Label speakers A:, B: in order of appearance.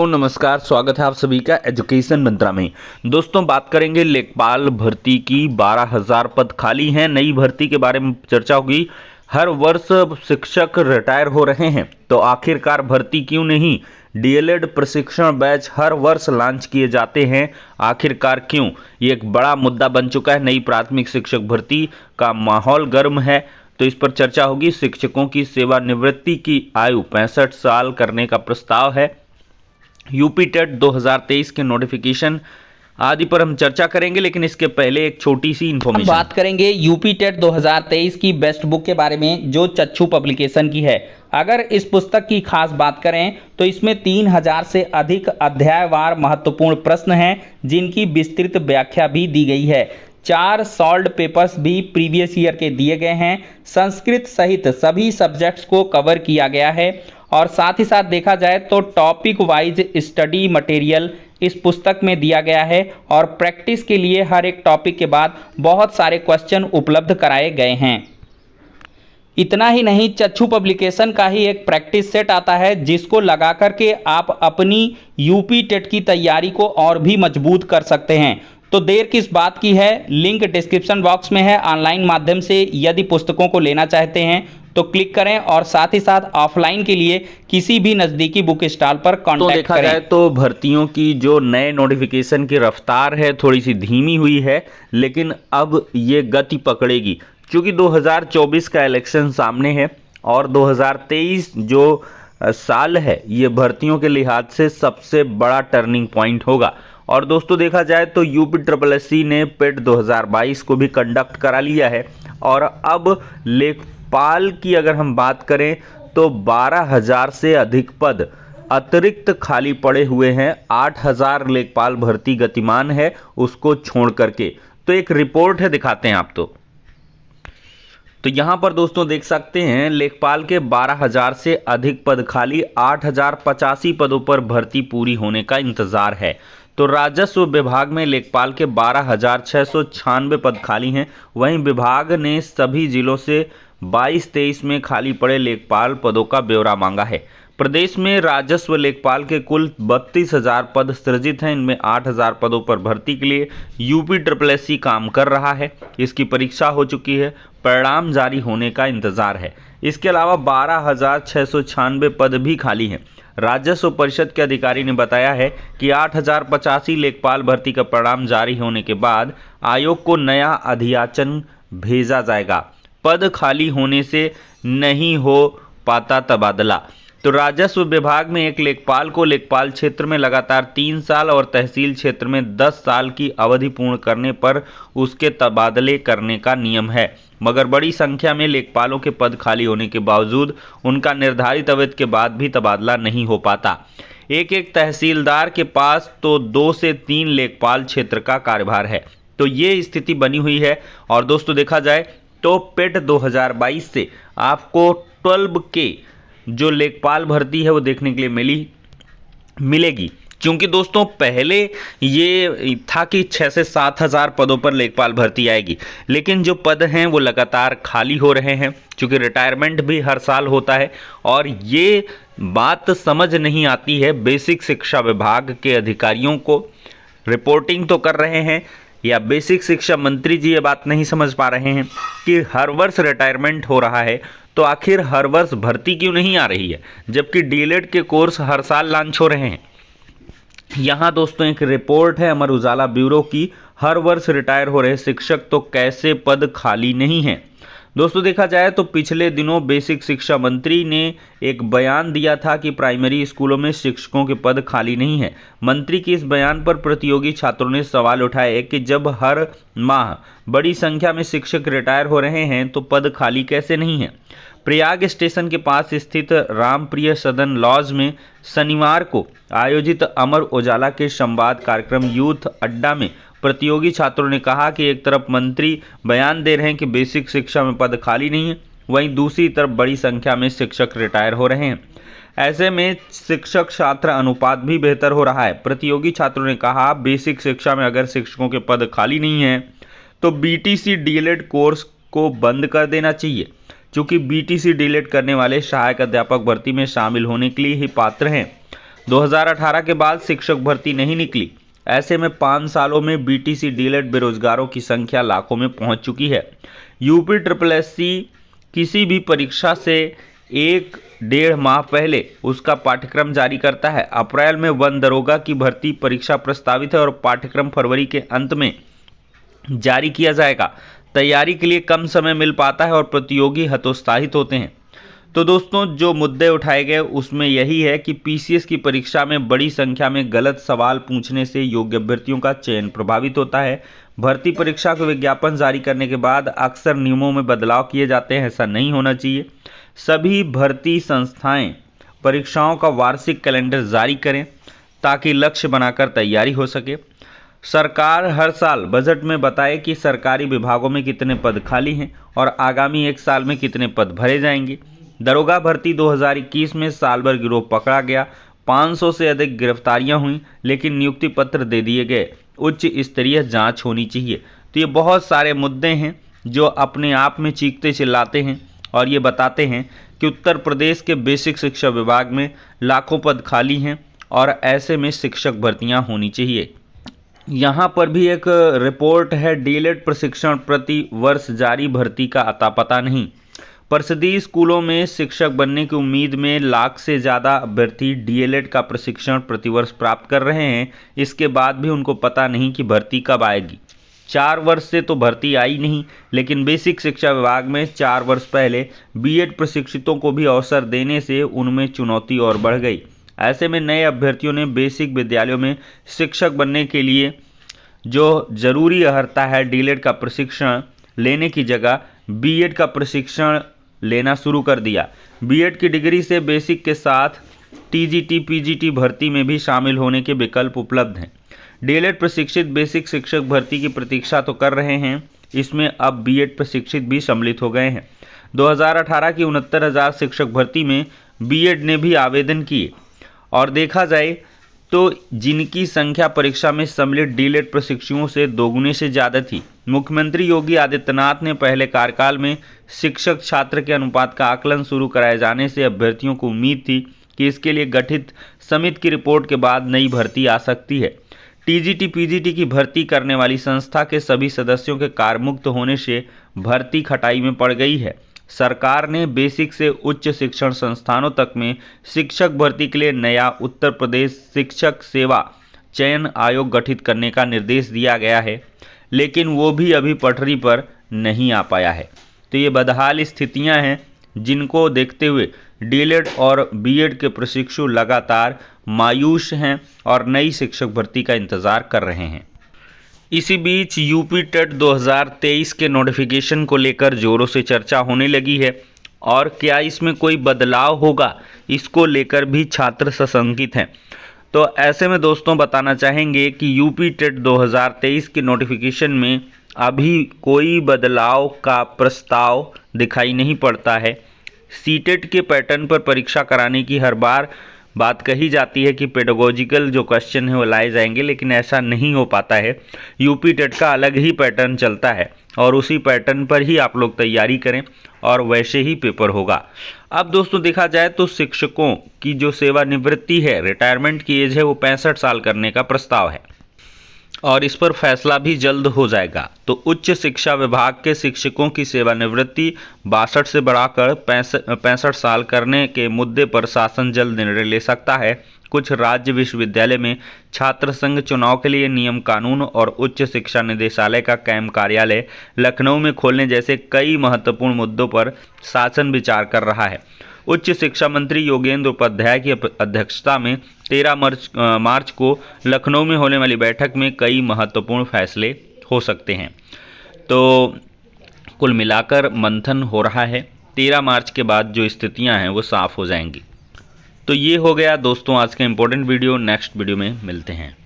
A: तो नमस्कार, स्वागत है आप सभी का एजुकेशन मंत्रा में। दोस्तों बात करेंगे लेखपाल भर्ती की। 12,000 पद खाली हैं। नई भर्ती के बारे में चर्चा होगी। हर वर्ष शिक्षक रिटायर हो रहे हैं, तो आखिरकार भर्ती क्यों नहीं? डीएलएड प्रशिक्षण बैच हर वर्ष लॉन्च किए जाते हैं, आखिरकार क्यों? ये एक बड़ा मुद्दा बन चुका है। नई प्राथमिक शिक्षक भर्ती का माहौल गर्म है, तो इस पर चर्चा होगी। शिक्षकों की सेवानिवृत्ति की आयु 65 साल करने का प्रस्ताव है। यूपी टेट 2023 के नोटिफिकेशन आदि पर हम चर्चा करेंगे, लेकिन इसके पहले एक छोटी सी
B: हम बात करेंगे यूपी टेट 2023 की बेस्ट बुक के बारे में, जो चक्षु पब्लिकेशन की है। अगर इस पुस्तक की खास बात करें तो इसमें 3000 से अधिक अध्यायवार महत्वपूर्ण प्रश्न हैं, जिनकी विस्तृत व्याख्या भी दी गई है। 4 सॉल्व्ड पेपर्स भी प्रीवियस ईयर के दिए गए हैं। संस्कृत सहित सभी सब्जेक्ट्स को कवर किया गया है, और साथ ही साथ देखा जाए तो टॉपिक वाइज स्टडी मटेरियल इस पुस्तक में दिया गया है, और प्रैक्टिस के लिए हर एक टॉपिक के बाद बहुत सारे क्वेश्चन उपलब्ध कराए गए हैं। इतना ही नहीं, चक्षु पब्लिकेशन का ही एक प्रैक्टिस सेट आता है, जिसको लगा करके आप अपनी यूपी टेट की तैयारी को और भी मजबूत कर सकते हैं। तो देर किस बात की है, लिंक डिस्क्रिप्शन बॉक्स में है। ऑनलाइन माध्यम से यदि पुस्तकों को लेना चाहते हैं तो क्लिक करें, और साथ ही साथ ऑफलाइन के लिए किसी भी नज़दीकी बुक स्टॉल पर कॉन्टैक्ट करें।
A: देखा जाए तो भर्तियों की जो नए नोटिफिकेशन की रफ्तार है, थोड़ी सी धीमी हुई है, लेकिन अब ये गति पकड़ेगी, क्योंकि 2024 का इलेक्शन सामने है, और 2023 जो साल है ये भर्तियों के लिहाज से सबसे बड़ा टर्निंग पॉइंट होगा। और दोस्तों देखा जाए तो यूपीएससी ने पेट 2022 को भी कंडक्ट करा लिया है, और अब लेखपाल की अगर हम बात करें तो 12,000 से अधिक पद अतिरिक्त खाली पड़े हुए हैं। 8,000 लेखपाल भर्ती गतिमान है, उसको छोड़ करके। तो एक रिपोर्ट है, दिखाते हैं आप। तो यहां पर दोस्तों देख सकते हैं, लेखपाल के 12,000 से अधिक पद खाली, 8,085 पदों पर भर्ती पूरी होने का इंतजार है। तो राजस्व विभाग में लेखपाल के 12,696 पद खाली हैं। वहीं विभाग ने सभी जिलों से 22-23 में खाली पड़े लेखपाल पदों का ब्यौरा मांगा है। प्रदेश में राजस्व लेखपाल के कुल 32,000 पद सृजित हैं। इनमें 8,000 पदों पर भर्ती के लिए यूपीएससी काम कर रहा है। इसकी परीक्षा हो चुकी है, परिणाम जारी होने का इंतजार है। इसके अलावा 12,696 पद भी खाली हैं। राजस्व परिषद के अधिकारी ने बताया है कि 8,085 लेखपाल भर्ती का परिणाम जारी होने के बाद आयोग को नया अधियाचन भेजा जाएगा। पद खाली होने से नहीं हो पाता तबादला। तो राजस्व विभाग में एक लेखपाल को लेखपाल क्षेत्र में लगातार 3 साल और तहसील क्षेत्र में 10 साल की अवधि पूर्ण करने पर उसके तबादले करने का नियम है, मगर बड़ी संख्या में लेखपालों के पद खाली होने के बावजूद उनका निर्धारित अवधि के बाद भी तबादला नहीं हो पाता। एक एक तहसीलदार के पास तो 2 से 3 लेखपाल क्षेत्र का कार्यभार है। तो ये स्थिति बनी हुई है। और दोस्तों देखा जाए तो पेट 2022 से आपको 12K जो लेखपाल भर्ती है वो देखने के लिए मिलेगी, क्योंकि दोस्तों पहले ये था कि 6 से 7,000 पदों पर लेखपाल भर्ती आएगी, लेकिन जो पद हैं वो लगातार खाली हो रहे हैं, क्योंकि रिटायरमेंट भी हर साल होता है। और ये बात समझ नहीं आती है बेसिक शिक्षा विभाग के अधिकारियों को। रिपोर्टिंग तो कर रहे हैं, या बेसिक शिक्षा मंत्री जी ये बात नहीं समझ पा रहे हैं कि हर वर्ष रिटायरमेंट हो रहा है, तो आखिर हर वर्ष भर्ती क्यों नहीं आ रही है, जबकि डीएलएड के कोर्स हर साल लॉन्च हो रहे हैं। यहाँ दोस्तों एक रिपोर्ट है अमर उजाला ब्यूरो की, हर वर्ष रिटायर हो रहे शिक्षक तो कैसे पद खाली नहीं हैं। दोस्तों देखा जाए तो पिछले दिनों बेसिक शिक्षा मंत्री ने एक बयान दिया था कि प्राइमरी स्कूलों में शिक्षकों के पद खाली नहीं है। मंत्री के इस बयान पर प्रतियोगी छात्रों ने सवाल उठाए कि जब हर माह बड़ी संख्या में शिक्षक रिटायर हो रहे हैं तो पद खाली कैसे नहीं है। प्रयाग स्टेशन के पास स्थित रामप्रिय सदन लॉज में शनिवार को आयोजित अमर उजाला के संवाद कार्यक्रम यूथ अड्डा में प्रतियोगी छात्रों ने कहा कि एक तरफ मंत्री बयान दे रहे हैं कि बेसिक शिक्षा में पद खाली नहीं है, वहीं दूसरी तरफ बड़ी संख्या में शिक्षक रिटायर हो रहे हैं। ऐसे में शिक्षक छात्र अनुपात भी बेहतर हो रहा है। प्रतियोगी छात्रों ने कहा, बेसिक शिक्षा में अगर शिक्षकों के पद खाली नहीं है तो बीटीसी डीएलएड कोर्स को बंद कर देना चाहिए, क्योंकि बीटीसी डीएलएड करने वाले सहायक अध्यापक भर्ती में शामिल होने के लिए ही पात्र हैं। 2018 के बाद शिक्षक भर्ती नहीं निकली। ऐसे में 5 सालों में बीटीसी डीएलएड बेरोजगारों की संख्या लाखों में पहुंच चुकी है। यूपी SSSC किसी भी परीक्षा से 1-1.5 माह पहले उसका पाठ्यक्रम जारी करता है। अप्रैल में वन दरोगा की भर्ती परीक्षा प्रस्तावित है और पाठ्यक्रम फरवरी के अंत में जारी किया जाएगा। तैयारी के लिए कम समय मिल पाता है और प्रतियोगी हतोत्साहित होते हैं। तो दोस्तों, जो मुद्दे उठाए गए उसमें यही है कि पीसीएस की परीक्षा में बड़ी संख्या में गलत सवाल पूछने से योग्य अभ्यर्थियों का चयन प्रभावित होता है। भर्ती परीक्षा का विज्ञापन जारी करने के बाद अक्सर नियमों में बदलाव किए जाते हैं। ऐसा नहीं होना चाहिए। सभी भर्ती संस्थाएं परीक्षाओं का वार्षिक कैलेंडर जारी करें ताकि लक्ष्य बनाकर तैयारी हो सके। सरकार हर साल बजट में बताए कि सरकारी विभागों में कितने पद खाली हैं और आगामी 1 साल में कितने पद भरे जाएंगे। दरोगा भर्ती 2021 में साल भर गिरोह पकड़ा गया। 500 से अधिक गिरफ्तारियां हुई, लेकिन नियुक्ति पत्र दे दिए गए। उच्च स्तरीय जांच होनी चाहिए। तो ये बहुत सारे मुद्दे हैं जो अपने आप में चीखते चिल्लाते हैं और ये बताते हैं कि उत्तर प्रदेश के बेसिक शिक्षा विभाग में लाखों पद खाली हैं और ऐसे में शिक्षक भर्तियां होनी चाहिए। यहाँ पर भी एक रिपोर्ट है, डीएलएड प्रशिक्षण प्रति वर्ष जारी, भर्ती का अता पता नहीं। परिषदीय स्कूलों में शिक्षक बनने की उम्मीद में लाख से ज़्यादा अभ्यर्थी डीएलएड का प्रशिक्षण प्रतिवर्ष प्राप्त कर रहे हैं। इसके बाद भी उनको पता नहीं कि भर्ती कब आएगी। 4 वर्ष से तो भर्ती आई नहीं, लेकिन बेसिक शिक्षा विभाग में 4 वर्ष पहले बीएड प्रशिक्षितों को भी अवसर देने से उनमें चुनौती और बढ़ गई। ऐसे में नए अभ्यर्थियों ने बेसिक विद्यालयों में शिक्षक बनने के लिए जो जरूरी अर्हता है डीएलएड का प्रशिक्षण लेने की जगह बीएड का प्रशिक्षण लेना शुरू कर दिया। बीएड की डिग्री से बेसिक के साथ टीजीटी पीजीटी भर्ती में भी शामिल होने के विकल्प उपलब्ध हैं। डीएलएड प्रशिक्षित बेसिक शिक्षक भर्ती की प्रतीक्षा तो कर रहे हैं, इसमें अब बीएड प्रशिक्षित भी सम्मिलित हो गए हैं। 2018 की 69,000 शिक्षक भर्ती में बीएड ने भी आवेदन किए और देखा जाए तो जिनकी संख्या परीक्षा में सम्मिलित डीएलएड प्रशिक्षुओं से दोगुने से ज़्यादा थी। मुख्यमंत्री योगी आदित्यनाथ ने पहले कार्यकाल में शिक्षक छात्र के अनुपात का आकलन शुरू कराए जाने से अभ्यर्थियों को उम्मीद थी कि इसके लिए गठित समिति की रिपोर्ट के बाद नई भर्ती आ सकती है। टीजीटी पीजीटी की भर्ती करने वाली संस्था के सभी सदस्यों के कार्यमुक्त होने से भर्ती खटाई में पड़ गई है। सरकार ने बेसिक से उच्च शिक्षण संस्थानों तक में शिक्षक भर्ती के लिए नया उत्तर प्रदेश शिक्षक सेवा चयन आयोग गठित करने का निर्देश दिया गया है, लेकिन वो भी अभी पटरी पर नहीं आ पाया है। तो ये बदहाल स्थितियां हैं जिनको देखते हुए डीएलएड और बीएड के प्रशिक्षु लगातार मायूस हैं और नई शिक्षक भर्ती का इंतजार कर रहे हैं। इसी बीच यूपी टेट 2023 के नोटिफिकेशन को लेकर जोरों से चर्चा होने लगी है और क्या इसमें कोई बदलाव होगा, इसको लेकर भी छात्र सशंकित हैं। तो ऐसे में दोस्तों बताना चाहेंगे कि यूपी टेट 2023 के नोटिफिकेशन में अभी कोई बदलाव का प्रस्ताव दिखाई नहीं पड़ता है। सीटेट के पैटर्न पर परीक्षा कराने की हर बार बात कही जाती है कि पेडागोजिकल जो क्वेश्चन है वो लाए जाएंगे, लेकिन ऐसा नहीं हो पाता है। यूपी टेट का अलग ही पैटर्न चलता है और उसी पैटर्न पर ही आप लोग तैयारी करें और वैसे ही पेपर होगा। अब दोस्तों देखा जाए तो शिक्षकों की जो सेवानिवृत्ति है, रिटायरमेंट की एज है, वो 65 साल करने का प्रस्ताव है और इस पर फैसला भी जल्द हो जाएगा। तो उच्च शिक्षा विभाग के शिक्षकों की सेवानिवृत्ति 62 से बढ़ाकर 65 साल करने के मुद्दे पर शासन जल्द निर्णय ले सकता है। कुछ राज्य विश्वविद्यालय में छात्र संघ चुनाव के लिए नियम कानून और उच्च शिक्षा निदेशालय का कैंप कार्यालय लखनऊ में खोलने जैसे कई महत्वपूर्ण मुद्दों पर शासन विचार कर रहा है। उच्च शिक्षा मंत्री योगेंद्र उपाध्याय की अध्यक्षता में 13 मार्च को लखनऊ में होने वाली बैठक में कई महत्वपूर्ण फैसले हो सकते हैं। तो कुल मिलाकर मंथन हो रहा है। 13 मार्च के बाद जो स्थितियां हैं वो साफ हो जाएंगी। तो ये हो गया दोस्तों आज का इम्पोर्टेंट वीडियो। नेक्स्ट वीडियो में मिलते हैं।